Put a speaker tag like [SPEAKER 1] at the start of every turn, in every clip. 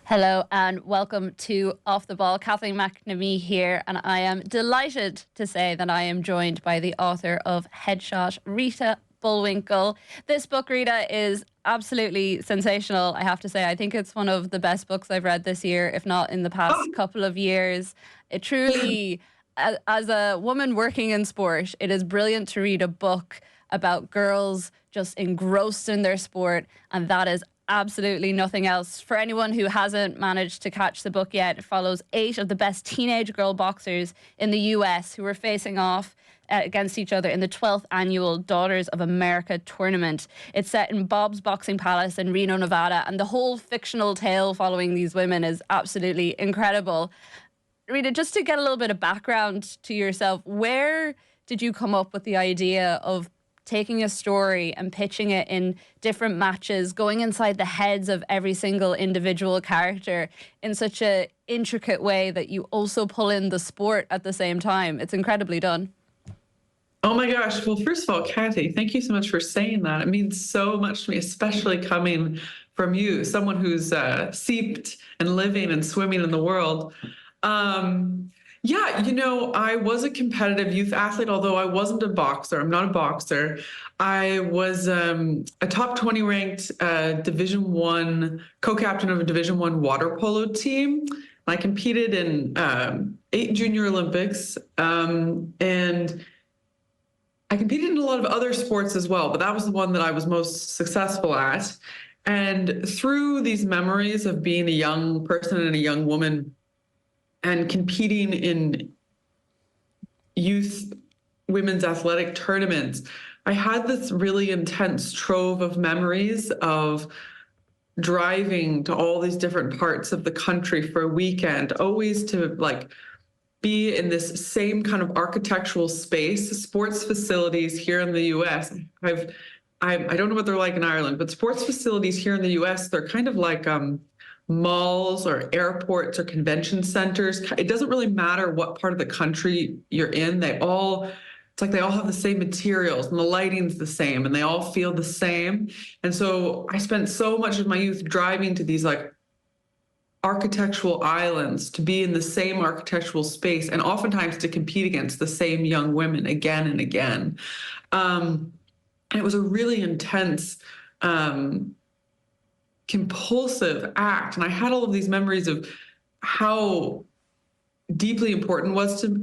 [SPEAKER 1] Hello and welcome to Off the Ball. Kathleen McNamee here, and I am delighted to say that I am joined by the author of Headshot, Rita Bullwinkel. This book, Rita, is absolutely sensational, I have to say. I think it's one of the best books I've read this year, if not in the past couple of years. It truly, as a woman working in sport, it is brilliant to read a book about girls just engrossed in their sport, and that is absolutely nothing else. For anyone who hasn't managed to catch the book yet, it follows 8 of the best teenage girl boxers in the US who were facing off against each other in the 12th annual Daughters of America tournament. It's set in Bob's Boxing Palace in Reno, Nevada, and the whole fictional tale following these women is absolutely incredible. Rita, just to get a little bit of background to yourself, where did you come up with the idea of taking a story and pitching it in different matches, going inside the heads of every single individual character in such an intricate way that you also pull in the sport at the same time? It's incredibly done.
[SPEAKER 2] Oh my gosh. Well, first of all, Kathy, thank you so much for saying that. It means so much to me, especially coming from you, someone who's seeped and living and swimming in the world. Yeah, I was a competitive youth athlete, although I wasn't a boxer. I'm not a boxer. I was a top 20 ranked Division One co-captain of a Division One water polo team. I competed in 8 Junior Olympics, and I competed in a lot of other sports as well, but that was the one that I was most successful at. And through these memories of being a young person and a young woman and competing in youth women's athletic tournaments, I had this really intense trove of memories of driving to all these different parts of the country for a weekend, always to be in this same kind of architectural space. Sports facilities here in the US, I don't know what they're like in Ireland, but sports facilities here in the US, they're kind of like malls or airports or convention centers. It doesn't really matter what part of the country you're in. It's like they all have the same materials and the lighting's the same and they all feel the same. And so I spent so much of my youth driving to these architectural islands to be in the same architectural space and oftentimes to compete against the same young women again and again. And it was a really intense, compulsive act. And I had all of these memories of how deeply important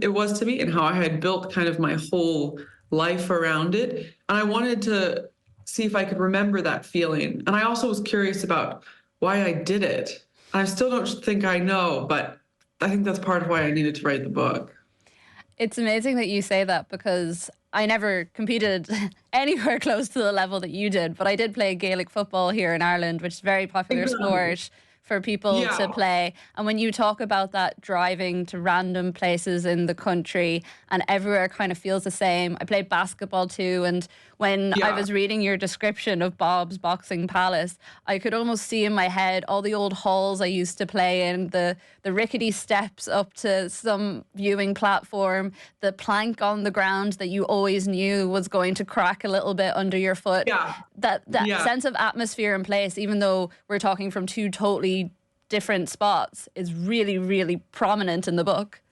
[SPEAKER 2] it was to me and how I had built kind of my whole life around it. And I wanted to see if I could remember that feeling. And I also was curious about why I did it. I still don't think I know, but I think that's part of why I needed to write the book.
[SPEAKER 1] It's amazing that you say that because I never competed anywhere close to the level that you did, but I did play Gaelic football here in Ireland, which is a very popular sport for people to play. And when you talk about that driving to random places in the country and everywhere kind of feels the same. I played basketball too, and when I was reading your description of Bob's Boxing Palace, I could almost see in my head all the old halls I used to play in, the rickety steps up to some viewing platform, the plank on the ground that you always knew was going to crack a little bit under your foot. That sense of atmosphere and place, even though we're talking from 2 totally different spots, is really, really prominent in the book.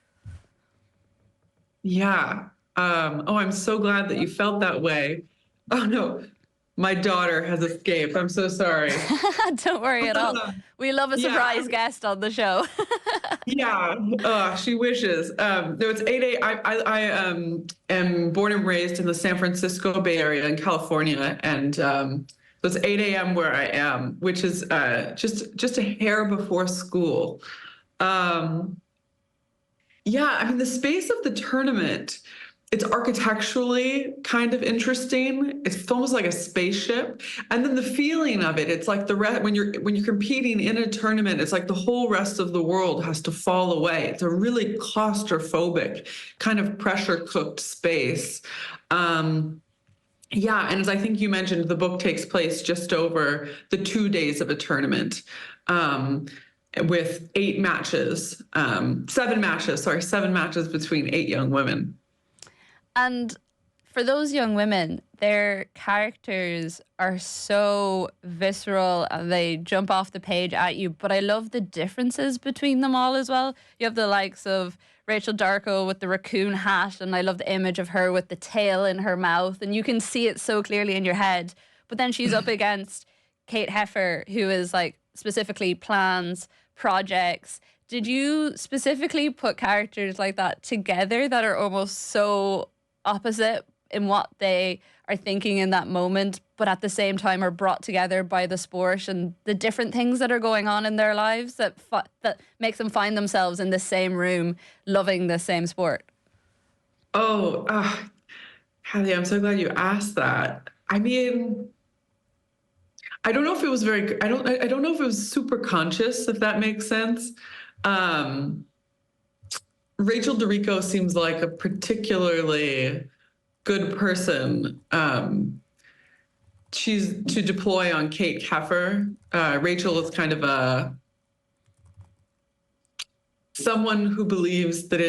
[SPEAKER 2] Yeah. I'm so glad that you felt that way. Oh no, my daughter has escaped. I'm so sorry.
[SPEAKER 1] Don't worry at all. We love a surprise guest on the show.
[SPEAKER 2] She wishes. It's 8 a.m. I am born and raised in the San Francisco Bay Area in California, and so it's 8 a.m. where I am, which is just a hair before school. The space of the tournament, it's architecturally kind of interesting. It's almost like a spaceship. And then the feeling of it, it's like when you're competing in a tournament, it's like the whole rest of the world has to fall away. It's a really claustrophobic kind of pressure cooked space. And as I think you mentioned, the book takes place just over the 2 days of a tournament. With 7 matches between 8 young women.
[SPEAKER 1] And For those young women, their characters are so visceral and they jump off the page at you. But I love the differences between them all as well. You have the likes of Rachel Darko with the raccoon hat, and I love the image of her with the tail in her mouth, and you can see it so clearly in your head. But then she's up against Kate Heffer, who is like specifically plans, projects. Did you specifically put characters like that together that are almost so opposite in what they are thinking in that moment, but at the same time are brought together by the sport and the different things that are going on in their lives that that makes them find themselves in the same room loving the same sport?
[SPEAKER 2] Oh, Hallie, I'm so glad you asked that. I mean, I don't know if it was I don't know if it was super conscious, if that makes sense. Um, Rachel Dorico seems like a particularly good person. She's to deploy on Kate Heffer. Rachel is kind of someone who believes that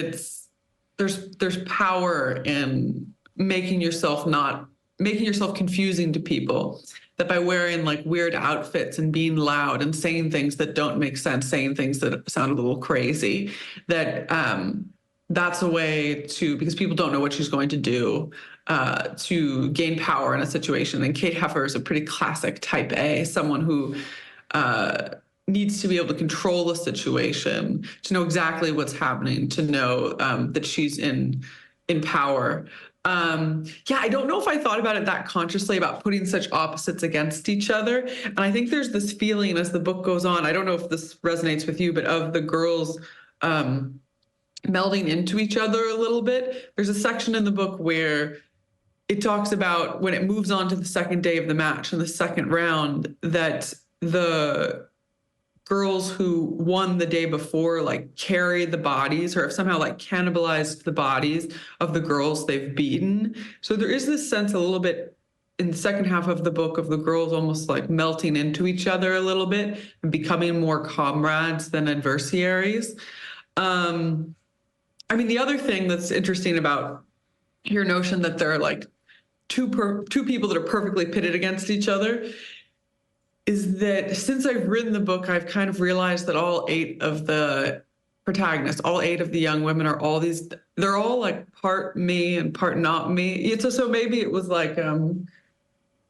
[SPEAKER 2] there's power in making yourself confusing to people. That by wearing like weird outfits and being loud and saying things that don't make sense, saying things that sound a little crazy, that that's a way to, because people don't know what she's going to do, to gain power in a situation. And Kate Heffer is a pretty classic type A, someone who needs to be able to control the situation, to know exactly what's happening, to know that she's in power. Yeah, I don't know if I thought about it that consciously about putting such opposites against each other. And I think there's this feeling as the book goes on, I don't know if this resonates with you, but of the girls melding into each other a little bit. There's a section in the book where it talks about when it moves on to the second day of the match and the second round, that the girls who won the day before like carry the bodies or have somehow like cannibalized the bodies of the girls they've beaten. So there is this sense a little bit in the second half of the book of the girls almost like melting into each other a little bit and becoming more comrades than adversaries. I mean, the other thing that's interesting about your notion that there are like two people that are perfectly pitted against each other is that since I've written the book, I've kind of realized that all 8 of the protagonists, all 8 of the young women are they're all like part me and part not me. So maybe it was like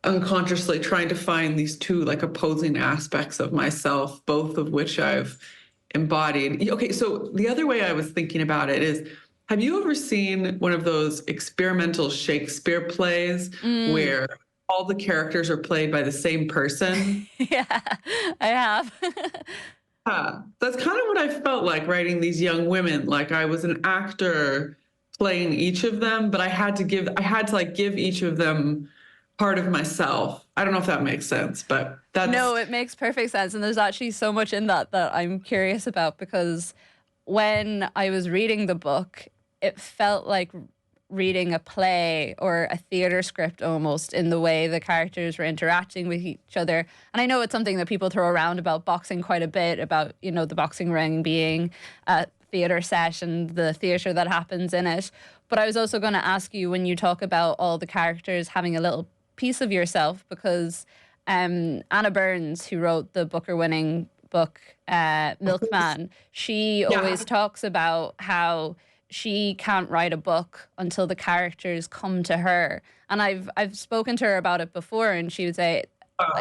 [SPEAKER 2] unconsciously trying to find these two like opposing aspects of myself, both of which I've embodied. Okay, so the other way I was thinking about it is, have you ever seen one of those experimental Shakespeare plays where all the characters are played by the same person?
[SPEAKER 1] Yeah, I have.
[SPEAKER 2] That's kind of what I felt like writing these young women. Like I was an actor playing each of them, but I had to give each of them part of myself. I don't know if that makes sense, but
[SPEAKER 1] No, it makes perfect sense. And there's actually so much in that I'm curious about, because when I was reading the book, it felt like reading a play or a theater script almost, in the way the characters were interacting with each other. And I know it's something that people throw around about boxing quite a bit, about, you know, the boxing ring being a theater set and the theater that happens in it. But I was also going to ask you, when you talk about all the characters having a little piece of yourself, because Anna Burns, who wrote the Booker-winning book Milkman, she always talks about how she can't write a book until the characters come to her. And I've spoken to her about it before, and she would say,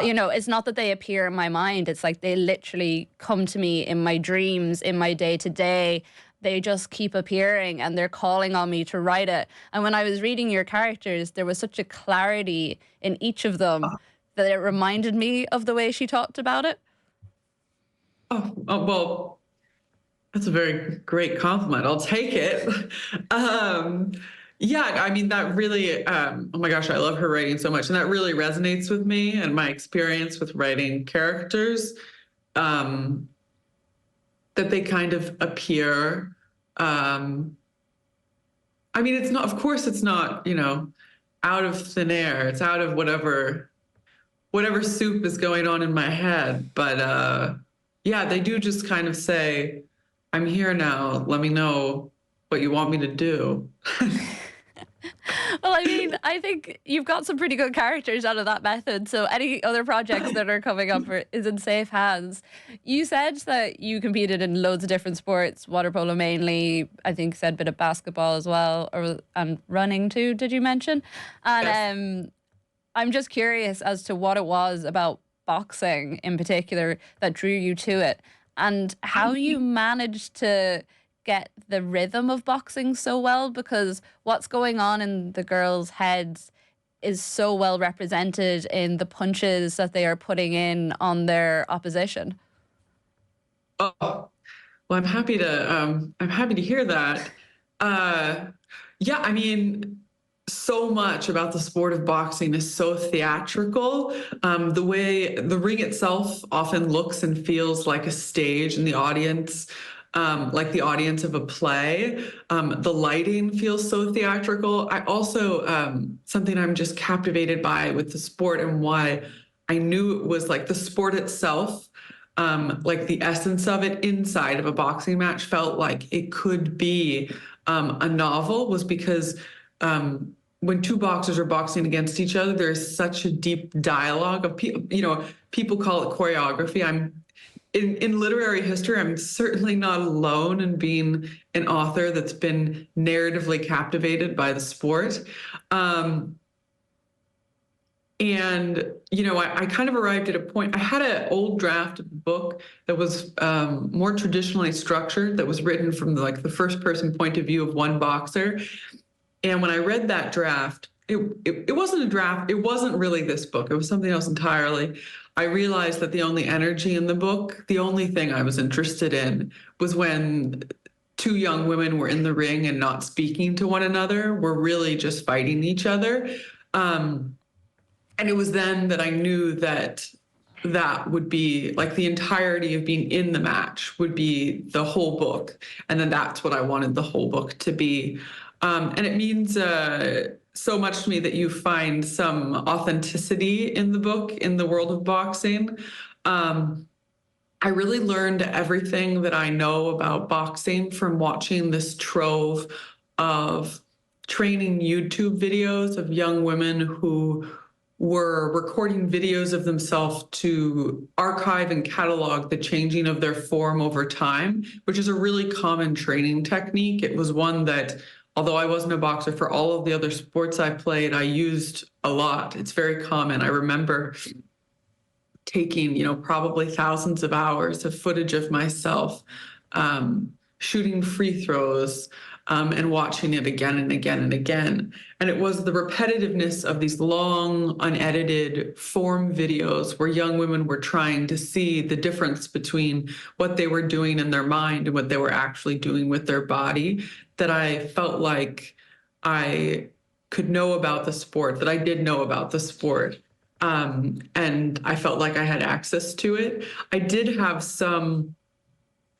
[SPEAKER 1] you know, it's not that they appear in my mind. It's like they literally come to me in my dreams, in my day-to-day. They just keep appearing and they're calling on me to write it. And when I was reading your characters, there was such a clarity in each of them that it reminded me of the way she talked about it.
[SPEAKER 2] Oh well, that's a very great compliment. I'll take it. Yeah, I mean, that really, oh my gosh, I love her writing so much. And that really resonates with me and my experience with writing characters, that they kind of appear. I mean, it's not, of course, it's not, you know, out of thin air. It's out of whatever soup is going on in my head. But yeah, they do just kind of say, I'm here now. Let me know what you want me to do.
[SPEAKER 1] Well, I mean, I think you've got some pretty good characters out of that method. So any other projects that are coming up is in safe hands. You said that you competed in loads of different sports, water polo mainly. I think you said a bit of basketball as well, and running too. Did you mention?
[SPEAKER 2] Yes.
[SPEAKER 1] And I'm just curious as to what it was about boxing in particular that drew you to it, and how you managed to get the rhythm of boxing so well, because what's going on in the girls' heads is so well represented in the punches that they are putting in on their opposition.
[SPEAKER 2] Oh, well, I'm happy to hear that. Uh, yeah, I mean, so much about the sport of boxing is so theatrical. The way the ring itself often looks and feels like a stage in the audience, like the audience of a play. The lighting feels so theatrical. I also, something I'm just captivated by with the sport and why I knew it was like the sport itself, like the essence of it inside of a boxing match felt like it could be a novel, was because when two boxers are boxing against each other, there's such a deep dialogue of people. People call it choreography. I'm in literary history. I'm certainly not alone in being an author that's been narratively captivated by the sport. I kind of arrived at a point. I had an old draft of the book that was more traditionally structured, that was written from the first person point of view of one boxer. And when I read that draft, it wasn't a draft. It wasn't really this book. It was something else entirely. I realized that the only energy in the book, the only thing I was interested in, was when two young women were in the ring and not speaking to one another, were really just fighting each other. And it was then that I knew that that would be like the entirety of being in the match would be the whole book. And then that's what I wanted the whole book to be. And it means so much to me that you find some authenticity in the book, in the world of boxing. I really learned everything that I know about boxing from watching this trove of training YouTube videos of young women who were recording videos of themselves to archive and catalog the changing of their form over time, which is a really common training technique. It was one that, although I wasn't a boxer, for all of the other sports I played, I used a lot. It's very common. I remember taking, probably thousands of hours of footage of myself shooting free throws, and watching it again and again and again. And it was the repetitiveness of these long, unedited form videos where young women were trying to see the difference between what they were doing in their mind and what they were actually doing with their body, that I felt like I could know about the sport, that I did know about the sport. And I felt like I had access to it. I did have some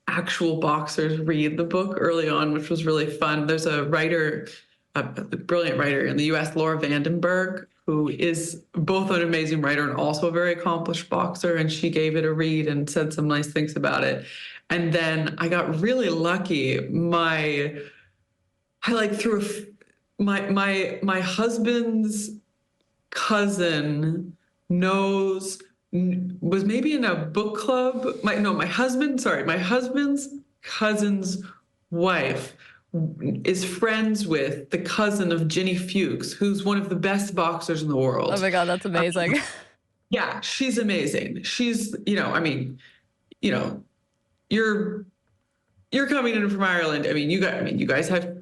[SPEAKER 2] actual boxers read the book early on, which was really fun. There's a writer, a brilliant writer in the US, Laura Vandenberg, who is both an amazing writer and also a very accomplished boxer. And she gave it a read and said some nice things about it. And then I got really lucky. My husband's cousin was maybe in a book club. My husband's cousin's wife is friends with the cousin of Ginny Fuchs, who's one of the best boxers in the world.
[SPEAKER 1] Oh my God, that's amazing.
[SPEAKER 2] Yeah, she's amazing. She's, you're coming in from Ireland. You guys have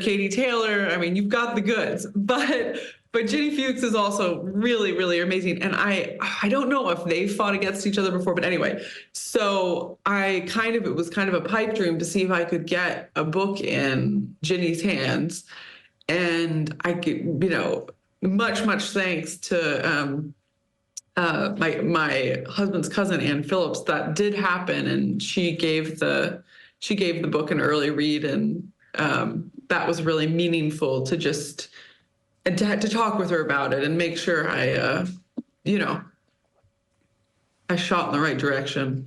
[SPEAKER 2] Katie Taylor. You've got the goods, but Ginny Fuchs is also really, really amazing. And I don't know if they fought against each other before, but anyway, so it was kind of a pipe dream to see if I could get a book in Ginny's hands. And I could, much, much thanks to my husband's cousin, Ann Phillips, that did happen. And she gave the book an early read. And that was really meaningful to just, and to talk with her about it and make sure I shot in the right direction.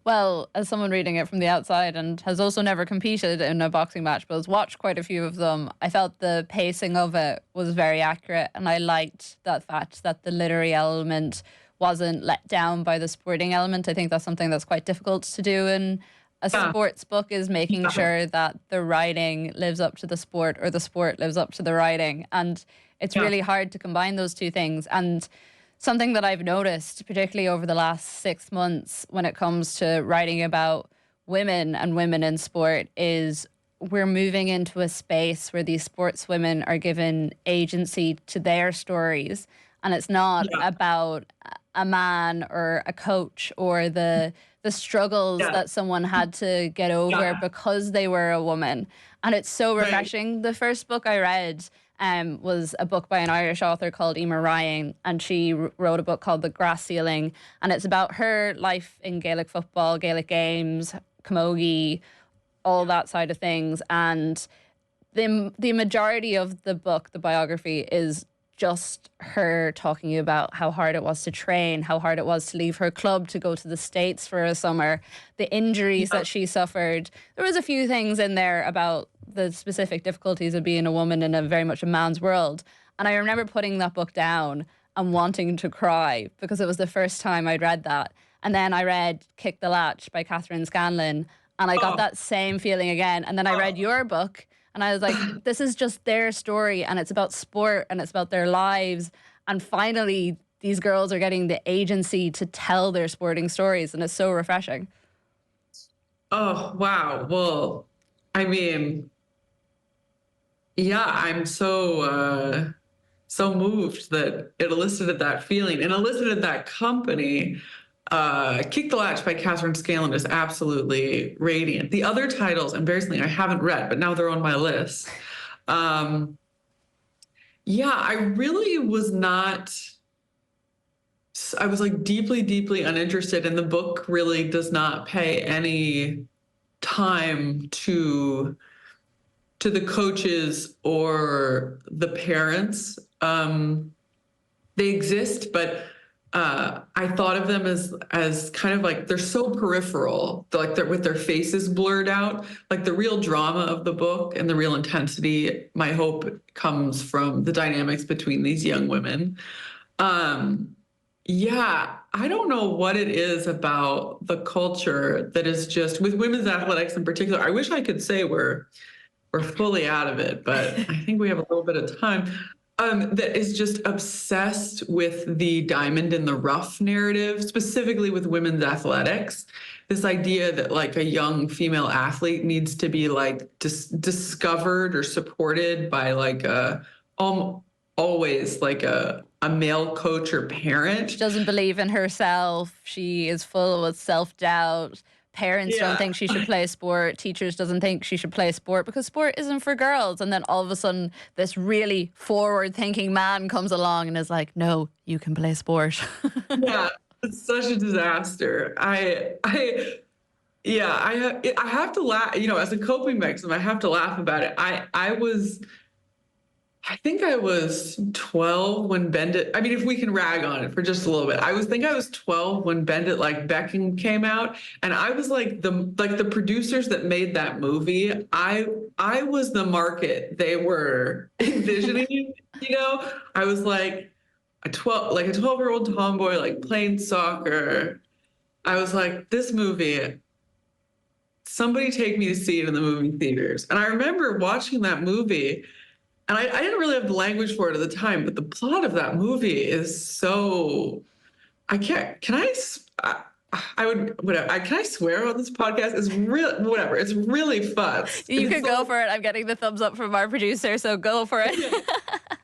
[SPEAKER 1] Well, as someone reading it from the outside and has also never competed in a boxing match, but has watched quite a few of them, I felt the pacing of it was very accurate. And I liked that fact that the literary element wasn't let down by the sporting element. I think that's something that's quite difficult to do in a
[SPEAKER 2] Yeah.
[SPEAKER 1] sports book, is making
[SPEAKER 2] Yeah.
[SPEAKER 1] sure that the writing lives up to the sport or the sport lives up to the writing. And it's
[SPEAKER 2] Yeah.
[SPEAKER 1] really hard to combine those two things. And something that I've noticed, particularly over the last 6 months, when it comes to writing about women and women in sport, is we're moving into a space where these sportswomen are given agency to their stories. And it's not
[SPEAKER 2] Yeah.
[SPEAKER 1] about a man or a coach or the struggles
[SPEAKER 2] Yeah.
[SPEAKER 1] that someone had to get over
[SPEAKER 2] Yeah.
[SPEAKER 1] because they were a woman. And it's so
[SPEAKER 2] Right.
[SPEAKER 1] refreshing. The first book I read was a book by an Irish author called Emer Ryan, and she wrote a book called The Grass Ceiling, and it's about her life in Gaelic football, Gaelic games, camogie, all that side of things. And the majority of the book, the biography, is just her talking about how hard it was to train, how hard it was to leave her club to go to the States for a summer, the injuries that she suffered. There was a few things in there about the specific difficulties of being a woman in a very much a man's world. And I remember putting that book down and wanting to cry because it was the first time I'd read that. And then I read Kick the Latch by Catherine Scanlon, and I got
[SPEAKER 2] Oh.
[SPEAKER 1] that same feeling again. And then I read your book, and I was like, this is just their story, and it's about sport, and it's about their lives. And finally, these girls are getting the agency to tell their sporting stories, and it's so refreshing.
[SPEAKER 2] Oh, wow. Well, I mean, yeah, I'm so moved that it elicited that feeling and elicited that company. Kick the Latch by Catherine Scanlon is absolutely radiant. The other titles, embarrassingly, I haven't read, but now they're on my list. Yeah, I really was not. I was like deeply, deeply uninterested, and the book really does not pay any time to the coaches or the parents. They exist, but I thought of them as kind of like they're so peripheral, like they're with their faces blurred out. Like the real drama of the book and the real intensity, my hope comes from the dynamics between these young women. Yeah, I don't know what it is about the culture that is just with women's athletics in particular. I wish I could say we're fully out of it, but I think we have a little bit of time. That is just obsessed with the diamond in the rough narrative, specifically with women's athletics. This idea that like a young female athlete needs to be like discovered or supported by like always like a male coach or parent.
[SPEAKER 1] She doesn't believe in herself. She is full of self-doubt. Parents don't think she should play sport. Teachers doesn't think she should play sport because sport isn't for girls. And then all of a sudden, this really forward-thinking man comes along and is like, "No, you can play sport."
[SPEAKER 2] Yeah, it's such a disaster. Yeah, I have to laugh. You know, as a coping mechanism, I have to laugh about it. I think I was 12 when Bend It. I mean, if we can rag on it for just a little bit, I was 12 when Bend It Like Beckham came out, and I was like the producers that made that movie. I was the market they were envisioning. You know, I was like a 12-year-old tomboy like playing soccer. I was like, this movie. Somebody take me to see it in the movie theaters. And I remember watching that movie. And I didn't really have the language for it at the time, but the plot of that movie is so. I can't. Can I would whatever. Can I swear on this podcast? It's real. Whatever. It's really fun.
[SPEAKER 1] You could go for it. I'm getting the thumbs up from our producer, so go for it.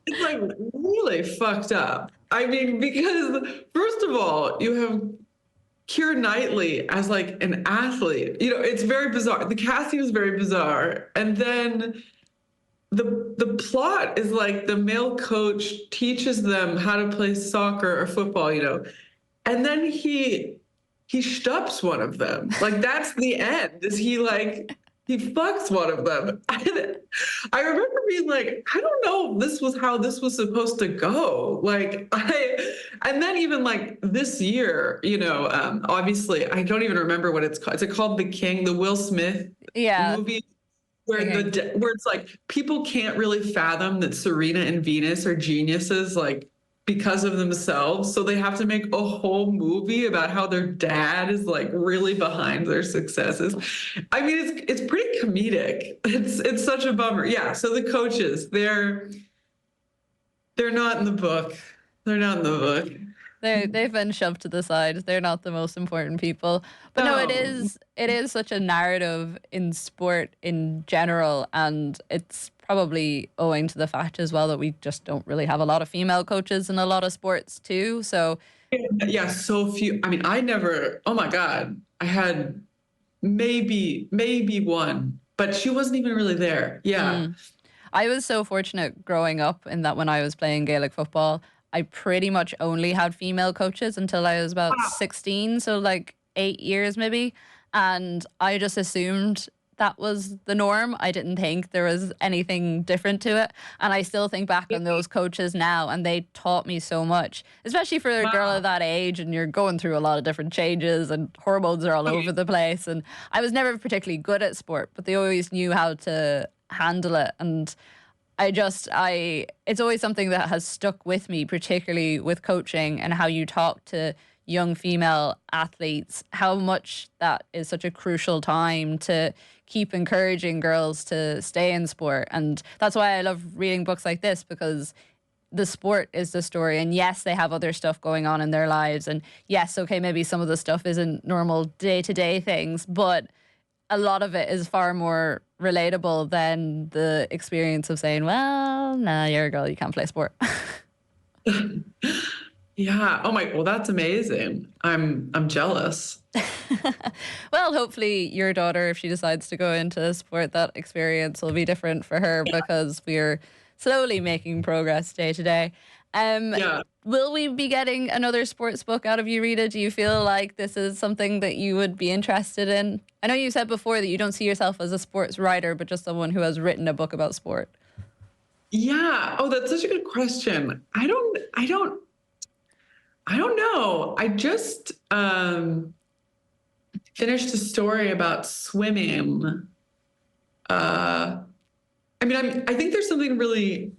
[SPEAKER 2] It's like really fucked up. I mean, because first of all, you have Keira Knightley as like an athlete. You know, it's very bizarre. The casting is very bizarre, and then. The plot is like the male coach teaches them how to play soccer or football, you know, and then he shtups one of them. Like that's the end. Is he like He fucks one of them. I remember being like, I don't know if this was how this was supposed to go. And then even like this year, obviously I don't even remember what it's called. Is it called The King, the Will Smith
[SPEAKER 1] Yeah.
[SPEAKER 2] movie? Where
[SPEAKER 1] Okay.
[SPEAKER 2] where it's like people can't really fathom that Serena and Venus are geniuses, like because of themselves. So they have to make a whole movie about how their dad is like really behind their successes. I mean, it's pretty comedic. It's such a bummer. Yeah. So the coaches, they're not in the book. They're not in the book.
[SPEAKER 1] They've been shoved to the side. They're not the most important people. But no,
[SPEAKER 2] No.
[SPEAKER 1] it is such a narrative in sport in general, and it's probably owing to the fact as well that we just don't really have a lot of female coaches in a lot of sports too. So
[SPEAKER 2] Yeah, so few. I mean, I never, oh my God, I had maybe one, but she wasn't even really there. Yeah.
[SPEAKER 1] mm. I was so fortunate growing up in that when I was playing Gaelic football, I pretty much only had female coaches until I was about 16, so like 8 years maybe. And I just assumed that was the norm. I didn't think there was anything different to it. And I still think back on those coaches now, and they taught me so much, especially for a girl
[SPEAKER 2] Wow.
[SPEAKER 1] of that age. And you're going through a lot of different changes, and hormones are all over the place. And I was never particularly good at sport, but they always knew how to handle it. And it's always something that has stuck with me, particularly with coaching and how you talk to young female athletes, how much that is such a crucial time to keep encouraging girls to stay in sport. And that's why I love reading books like this, because the sport is the story. And yes, they have other stuff going on in their lives. And yes, okay, maybe some of the stuff isn't normal day to day things, but a lot of it is far more relatable than the experience of saying, well, nah, you're a girl, you can't play sport.
[SPEAKER 2] Yeah. Oh my, well, that's amazing. I'm jealous.
[SPEAKER 1] Well, hopefully your daughter, if she decides to go into sport, that experience will be different for her, because we're slowly making progress day to day. Um,
[SPEAKER 2] Yeah.
[SPEAKER 1] will we be getting another sports book out of you, Rita? Do you feel like this is something that you would be interested in? I know you said before that you don't see yourself as a sports writer, but just someone who has written a book about sport.
[SPEAKER 2] Yeah. Oh, that's such a good question. I don't know. I just finished a story about swimming. Uh I think there's something really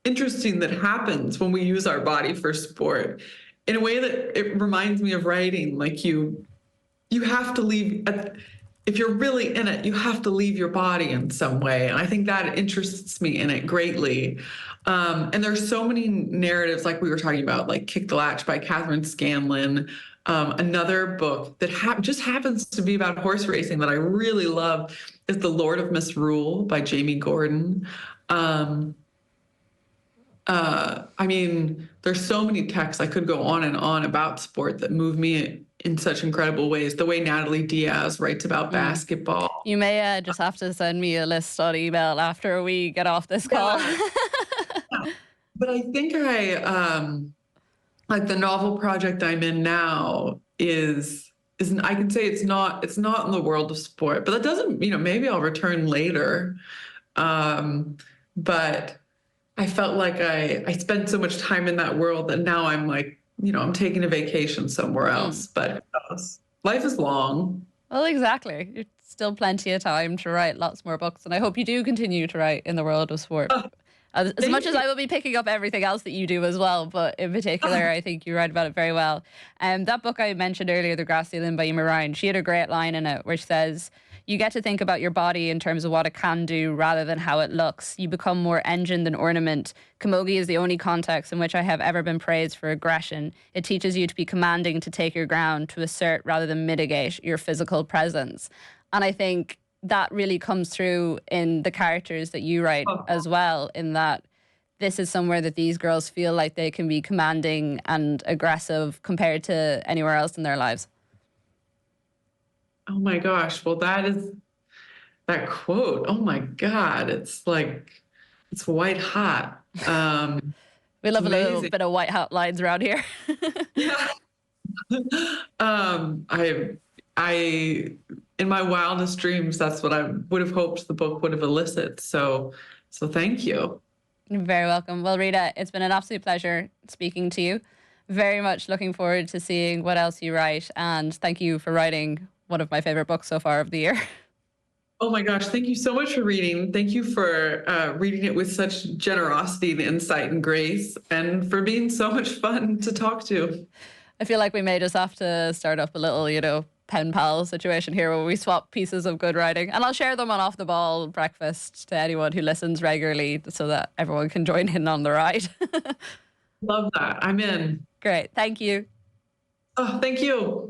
[SPEAKER 2] interesting that happens when we use our body for sport in a way that it reminds me of writing. Like you have to leave, if you're really in it, you have to leave your body in some way. And I think that interests me in it greatly. And there's so many narratives, like we were talking about, like Kick the Latch by Catherine Scanlon. Another book that just happens to be about horse racing that I really love is The Lord of Misrule by Jamie Gordon. Um, I mean, there's so many texts I could go on and on about sport that move me in such incredible ways. The way Natalie Diaz writes about
[SPEAKER 1] Mm.
[SPEAKER 2] basketball.
[SPEAKER 1] You may just have to send me a list on email after we get off this call.
[SPEAKER 2] Yeah. But I think like the novel project I'm in now is I can say it's not in the world of sport, but that doesn't, maybe I'll return later. Um, but I felt like I spent so much time in that world that now I'm like, I'm taking a vacation somewhere
[SPEAKER 1] Mm.
[SPEAKER 2] else. But who knows? Life is long.
[SPEAKER 1] Well, exactly. It's still plenty of time to write lots more books, and I hope you do continue to write in the world of sport.
[SPEAKER 2] Oh,
[SPEAKER 1] As much
[SPEAKER 2] thank
[SPEAKER 1] as
[SPEAKER 2] you.
[SPEAKER 1] I will be picking up everything else that you do as well, but in particular, I think you write about it very well. That book I mentioned earlier, The Grassy Limb by Emma Ryan, she had a great line in it which says, you get to think about your body in terms of what it can do rather than how it looks. You become more engine than ornament. Camogie is the only context in which I have ever been praised for aggression. It teaches you to be commanding, to take your ground, to assert rather than mitigate your physical presence. And I think that really comes through in the characters that you write
[SPEAKER 2] Oh,
[SPEAKER 1] as well, in that this is somewhere that these girls feel like they can be commanding and aggressive compared to anywhere else in their lives.
[SPEAKER 2] oh my gosh. Well, that quote. Oh my God. It's like, it's white hot.
[SPEAKER 1] We
[SPEAKER 2] It's
[SPEAKER 1] love a little
[SPEAKER 2] amazing.
[SPEAKER 1] bit of white hot lines around here.
[SPEAKER 2] Yeah. Um, I, I, in my wildest dreams, that's what I would have hoped the book would have elicited. So thank you.
[SPEAKER 1] You're very welcome. Well, Rita, it's been an absolute pleasure speaking to you. Very much looking forward to seeing what else you write. And thank you for writing one of my favorite books so far of the year.
[SPEAKER 2] Oh my gosh, thank you so much for reading. Thank you for reading it with such generosity and insight and grace, and for being so much fun to talk to.
[SPEAKER 1] I feel like we may just have to start up a little, pen pal situation here where we swap pieces of good writing. And I'll share them on Off the Ball breakfast to anyone who listens regularly so that everyone can join in on the ride.
[SPEAKER 2] Love that. I'm in.
[SPEAKER 1] Great. Thank you.
[SPEAKER 2] Oh, thank you.